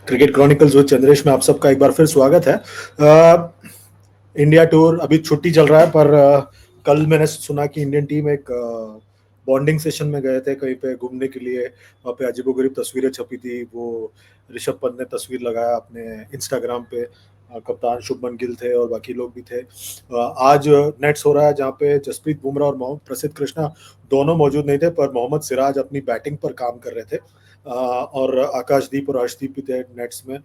Cricket chronicles with Chandresh में आप सबका एक बार फिर स्वागत है। इंडिया टूर अभी छुट्टी चल रहा है, पर कल मैंने सुना कि इंडियन टीम एक बॉन्डिंग सेशन में गए थे कहीं पे घूमने के लिए। वहाँ पे अजीबोगरीब तस्वीरें छपी थी। वो ऋषभ पंत ने तस्वीर लगाया अपने इंस्टाग्राम पे। कप्तान शुभमन गिल थे और बाकी लोग भी थे। आज नेट्स हो रहा है जहाँ पे जसप्रीत बुमराह और मोहम्मद प्रसिद्ध कृष्णा दोनों मौजूद नहीं थे, पर मोहम्मद सिराज अपनी बैटिंग पर काम कर रहे थे। और आकाशदीप और अर्शदीप भी थे नेट्स में।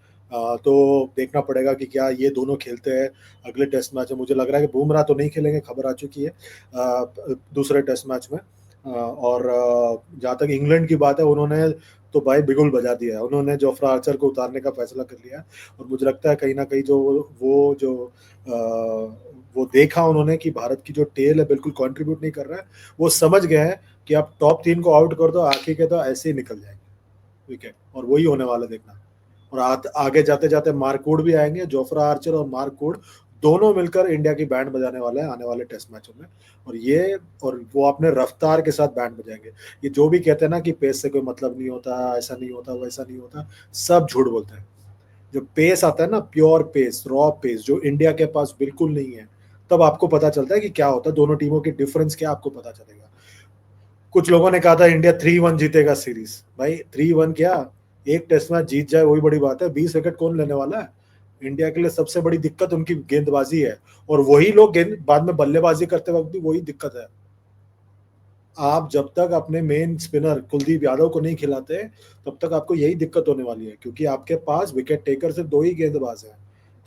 तो देखना पड़ेगा कि क्या ये दोनों खेलते हैं अगले टेस्ट मैच में। मुझे लग रहा है कि बुमराह तो नहीं खेलेंगे, खबर आ चुकी है दूसरे टेस्ट मैच में। और जहाँ तक इंग्लैंड की बात है, उन्होंने तो भाई बिगुल बजा दिया है। उन्होंने जोफ्रा आर्चर को उतारने का फैसला कर लिया है। और मुझे लगता है कहीं ना कहीं वो देखा उन्होंने कि भारत की जो टेल है बिल्कुल कंट्रीब्यूट नहीं कर रहा है। वो समझ गए हैं कि आप टॉप 3 को आउट कर दो, आखिर के तो ऐसे ही निकल जाएंगे विकेट, और वही होने वाला देखना। और आगे जाते जाते मार्कवुड भी आएंगे। जोफ्रा आर्चर और मार्कवुड दोनों मिलकर इंडिया की बैंड बजाने वाले हैं आने वाले टेस्ट मैचों में। और वो अपने रफ्तार के साथ बैंड बजाएंगे। ये जो भी कहते हैं ना कि पेस से कोई मतलब नहीं होता, ऐसा नहीं होता, वैसा नहीं होता, सब झूठ बोलते हैं। जो पेस आता है ना, प्योर पेस, रॉ पेस, जो इंडिया के पास बिल्कुल नहीं है, तब आपको पता चलता है कि क्या होता है दोनों टीमों के डिफरेंस क्या आपको पता चलेगा। कुछ लोगों ने कहा था इंडिया 3-1 जीतेगा सीरीज। भाई 3-1 क्या, एक टेस्ट मैच जीत जाए वही बड़ी बात है। 20 विकेट कौन लेने वाला है। इंडिया के लिए सबसे बड़ी दिक्कत उनकी गेंदबाजी है, और वही लोग गेंद बाद में बल्लेबाजी करते वक्त भी वही दिक्कत है। आप जब तक अपने मेन स्पिनर कुलदीप यादव को नहीं खिलाते, तब तक आपको यही दिक्कत होने वाली है, क्योंकि आपके पास विकेट टेकर से 2 ही गेंदबाज हैं,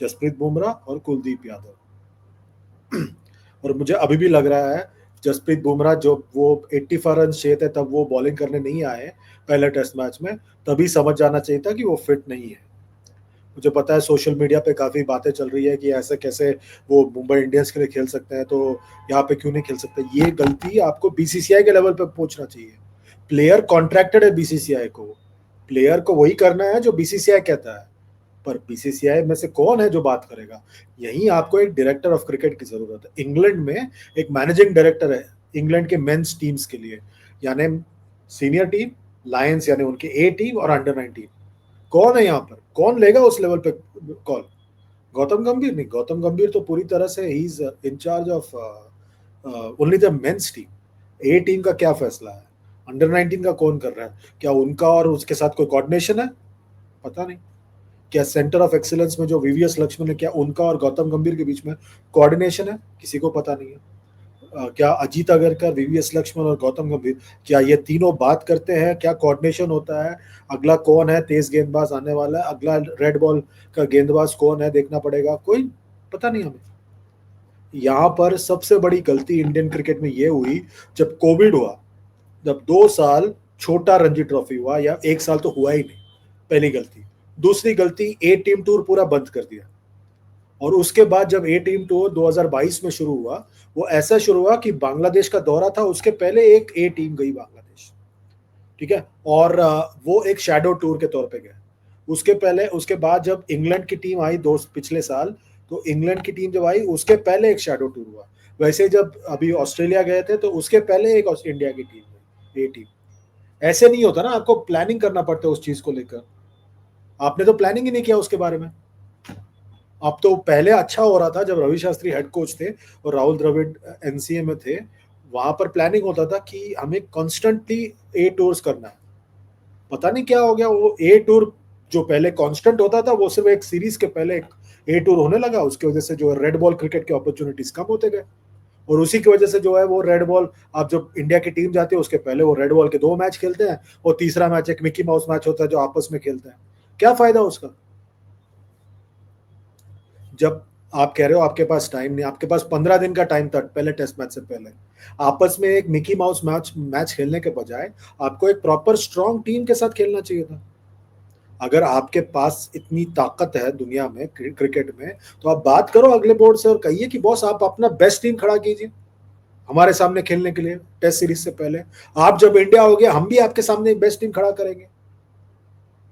जसप्रीत बुमराह और कुलदीप यादव। और मुझे अभी भी लग रहा है जसप्रीत बुमराह, जो वो 84 रन चाहिए थे तब वो बॉलिंग करने नहीं आए पहले टेस्ट मैच में, तभी समझ जाना चाहिए था कि वो फिट नहीं है। मुझे पता है सोशल मीडिया पे काफी बातें चल रही है कि ऐसे कैसे वो मुंबई इंडियंस के लिए खेल सकते हैं, तो यहाँ पे क्यों नहीं खेल सकते। ये गलती आपको बीसीसीआई के लेवल पे पूछना चाहिए। प्लेयर कॉन्ट्रैक्टेड है बीसीसीआई को, प्लेयर को वही करना है जो बीसीसीआई कहता है। पर बीसीसीआई में से कौन है जो बात करेगा। यही आपको एक डायरेक्टर ऑफ क्रिकेट की जरूरत है। इंग्लैंड में एक मैनेजिंग डायरेक्टर है इंग्लैंड के मेंस टीम्स के लिए, यानी सीनियर टीम, लायंस यानी उनके ए टीम और अंडर 19। कौन है यहाँ पर, कौन लेगा उस लेवल पे कॉल। गौतम गंभीर नहीं, गौतम गंभीर तो पूरी तरह से ही is in charge of only the mens team. A team का क्या फैसला है, अंडर 19 का कौन कर रहा है, क्या उनका और उसके साथ कोई कोऑर्डिनेशन है, पता नहीं। क्या सेंटर ऑफ एक्सीलेंस में जो वीवीएस लक्ष्मण है, क्या उनका और गौतम गंभीर के बीच में कोऑर्डिनेशन है, किसी को पता नहीं है। क्या अजीत अगरकर, वीवीएस लक्ष्मण और गौतम गंभीर, क्या ये तीनों बात करते हैं, क्या कोऑर्डिनेशन होता है। अगला कौन है तेज गेंदबाज आने वाला है, अगला रेड बॉल का गेंदबाज कौन है देखना पड़ेगा, कोई पता नहीं हमें। यहाँ पर सबसे बड़ी गलती इंडियन क्रिकेट में ये हुई जब कोविड हुआ, जब 2 साल छोटा रणजी ट्रॉफी हुआ, या 1 साल तो हुआ ही नहीं। पहली गलती। दूसरी गलती, ए टीम टूर पूरा बंद कर दिया। और उसके बाद जब ए टीम टूर 2022 में शुरू हुआ, वो ऐसा शुरू हुआ कि बांग्लादेश का दौरा था, उसके पहले एक ए टीम गई बांग्लादेश, ठीक है। और वो एक शैडो टूर के तौर पे गए। उसके पहले, उसके बाद जब इंग्लैंड की टीम आई दो पिछले साल, तो इंग्लैंड की टीम जब आई उसके पहले एक शैडो टूर हुआ। वैसे जब अभी ऑस्ट्रेलिया गए थे तो उसके पहले एक इंडिया की टीम गई, ए टीम। ऐसे नहीं होता ना, आपको प्लानिंग करना पड़ता है उस चीज को लेकर। आपने तो प्लानिंग ही नहीं किया उसके बारे में। अब तो पहले अच्छा हो रहा था जब रवि शास्त्री हेड कोच थे और राहुल द्रविड़ एनसीए में थे। वहां पर प्लानिंग होता था कि हमें कॉन्स्टेंटली ए टूर्स करना है। पता नहीं क्या हो गया, वो ए टूर जो पहले कांस्टेंट होता था, वो सिर्फ एक सीरीज के पहले एक ए टूर होने लगा। उसकी वजह से जो रेड बॉल क्रिकेट के अपॉर्चुनिटीज कम होते गए, और उसी की वजह से जो है वो रेड बॉल, आप जब इंडिया की टीम जाती है उसके पहले वो रेड बॉल के 2 मैच खेलते हैं, और तीसरा मैच एक मिकी माउस मैच होता है जो आपस में खेलते हैं। क्या फायदा उसका। जब आप कह रहे हो आपके पास टाइम नहीं, आपके पास 15 दिन का टाइम था पहले टेस्ट मैच से पहले। आपस में एक मिकी माउस मैच खेलने के बजाय आपको एक प्रॉपर स्ट्रॉन्ग टीम के साथ खेलना चाहिए था। अगर आपके पास इतनी ताकत है दुनिया में क्रिकेट में, तो आप बात करो अगले बोर्ड से और कहिए कि बॉस आप अपना बेस्ट टीम खड़ा कीजिए हमारे सामने खेलने के लिए टेस्ट सीरीज से पहले। आप जब इंडिया हो गया, हम भी आपके सामने एक बेस्ट टीम खड़ा करेंगे।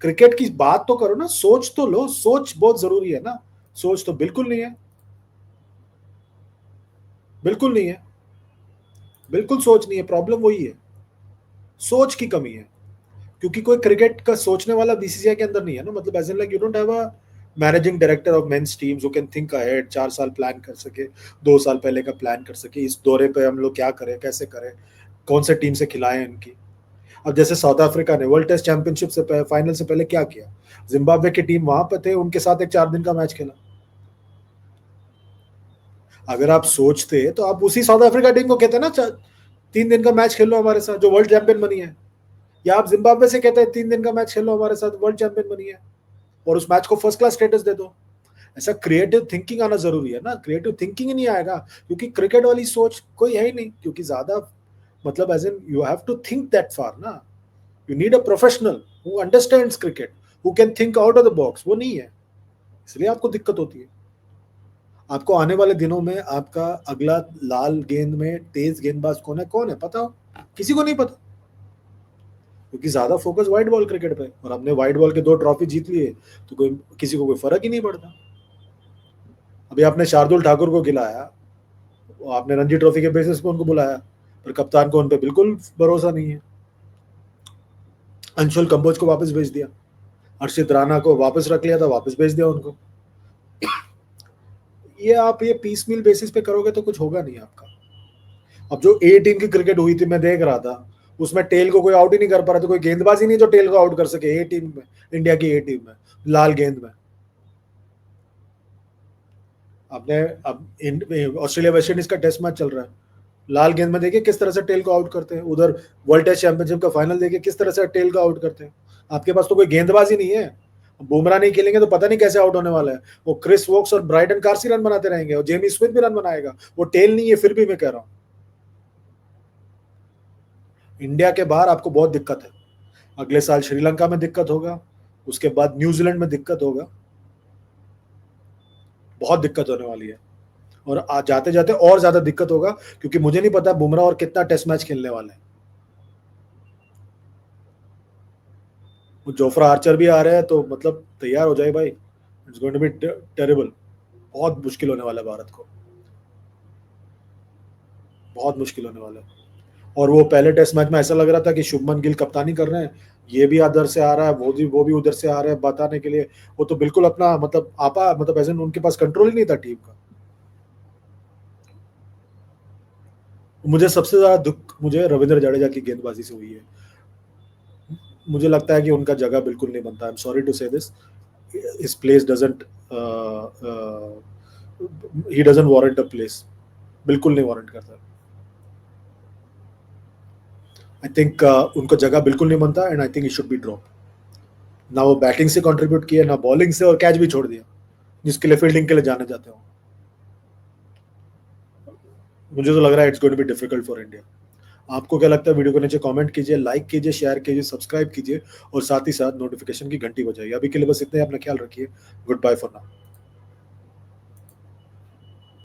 क्रिकेट की बात तो करो ना, सोच तो लो, सोच बहुत जरूरी है ना। सोच तो बिल्कुल नहीं है, बिल्कुल नहीं है, बिल्कुल सोच नहीं है। प्रॉब्लम वही है, सोच की कमी है। क्योंकि कोई क्रिकेट का सोचने वाला बीसीसीआई के अंदर नहीं है ना, मतलब as in like you don't have a managing director of mens teams who can think ahead, 4 साल प्लान कर सके, 2 साल पहले का प्लान कर सके, इस दौरे पे हम लोग क्या करें, कैसे करें, कौन से टीम से खिलाएं इनकी। अब जैसे साउथ अफ्रीका ने वर्ल्ड टेस्ट चैंपियनशिप से फाइनल से पहले क्या किया, जिम्बाब्वे की टीम वहां पे थे, उनके साथ एक 4 दिन का मैच खेला। अगर आप सोचते तो आप उसी साउथ अफ्रीका टीम को कहते ना 3 दिन का मैच खेलो हमारे साथ, जो वर्ल्ड चैंपियन बनी है, या आप जिम्बाब्वे से कहते हैं 3 दिन का मैच खेलो हमारे साथ, वर्ल्ड चैंपियन बनी है, और उस मैच को फर्स्ट क्लास स्टेटस दे दो। ऐसा क्रिएटिव थिंकिंग आना जरूरी है ना, क्रिएटिव थिंकिंग ही नहीं आएगा क्योंकि क्रिकेट वाली सोच कोई है ही नहीं, क्योंकि ज्यादा मतलब as in you have to think that far ना, you need a professional who understands cricket, who can think out of the box, वो नहीं है, इसलिए आपको दिक्कत होती है। आपको आने वाले दिनों में आपका अगला लाल गेंद में तेज गेंदबाज कौन है पता हो, किसी को नहीं पता, क्योंकि ज्यादा फोकस व्हाइट बॉल क्रिकेट पे, और हमने व्हाइट बॉल के 2 ट्रॉफी जीत लिए, तो कोई किसी को कोई फर्क ही नहीं पड़ता। अभी आपने शार्दुल ठाकुर को खिलाया, आपने रणजी ट्रॉफी के बेसिस पे उनको बुलाया, पर कप्तान को उन पे बिल्कुल भरोसा नहीं है। अंशुल कंबोज को वापस भेज दिया, हर्षित राणा को वापस रख लिया था, वापस भेज दिया उनको। ये आप ये पीस मील बेसिस पे करोगे तो कुछ होगा नहीं आपका। अब जो ए टीम की क्रिकेट हुई थी मैं देख रहा था, उसमें टेल को कोई आउट ही नहीं कर पा रहा था, कोई गेंदबाज ही नहीं जो टेल को आउट कर सके ए टीम में, इंडिया की ए टीम में, लाल गेंद में। आपने अब ऑस्ट्रेलिया वेस्ट इंडीज का टेस्ट मैच चल रहा है, लाल गेंद में देखिए किस तरह से टेल को आउट करते हैं, उधर वर्ल्ड टेस्ट चैंपियनशिप का फाइनल देखिए किस तरह से टेल को आउट करते हैं। आपके पास तो कोई गेंदबाज ही नहीं है, बुमराह नहीं खेलेंगे तो पता नहीं कैसे आउट होने वाला है, वो क्रिस वोक्स और ब्राइटन कार्सी रन बनाते रहेंगे, और जेमी स्मिथ भी रन बनाएगा, वो टेल नहीं है, फिर भी मैं कह रहा हूं इंडिया के बाहर आपको बहुत दिक्कत है। अगले साल श्रीलंका में दिक्कत होगा, उसके बाद न्यूजीलैंड में दिक्कत होगा, बहुत दिक्कत होने वाली है, और जाते जाते और ज्यादा दिक्कत होगा, क्योंकि मुझे नहीं पता बुमराह और कितना टेस्ट मैच खेलने वाले हैं। जोफ्रा आर्चर भी आ रहे हैं, तो मतलब तैयार हो जाए भाई, it's going to be terrible, बहुत मुश्किल होने वाला है भारत को, बहुत मुश्किल होने वाला है। और वो पहले टेस्ट मैच में ऐसा लग रहा था कि शुभमन गिल कप्तानी कर रहे हैं, ये भी इधर से आ रहा है, वो भी उधर से आ रहे हैं बताने के लिए, वो तो बिल्कुल अपना मतलब आपा मतलब ऐसे उनके पास कंट्रोल ही नहीं था टीम का। मुझे सबसे ज्यादा दुख मुझे रविंद्र जडेजा की गेंदबाजी से हुई है। मुझे लगता है कि उनका जगह बिल्कुल नहीं बनता, आई एम सॉरी टू से this, his place doesn't he doesn't warrant a place, बिल्कुल नहीं वारंट करता। आई थिंक उनको जगह बिल्कुल नहीं बनता, and I think he should be drop. ना वो बैटिंग से कंट्रीब्यूट किया, ना बॉलिंग से, और कैच भी छोड़ दिया जिसके लिए फील्डिंग के लिए जाने जाते हो। मुझे तो लग रहा है it's going to be difficult for India. आपको क्या लगता है, वीडियो को नीचे कमेंट कीजिए, लाइक कीजिए, शेयर कीजिए, सब्सक्राइब कीजिए, और साथ ही साथ नोटिफिकेशन की घंटी बजाइए। अभी के लिए बस इतना ही, अपना ख्याल रखिए, गुड बाय फॉर नाउ।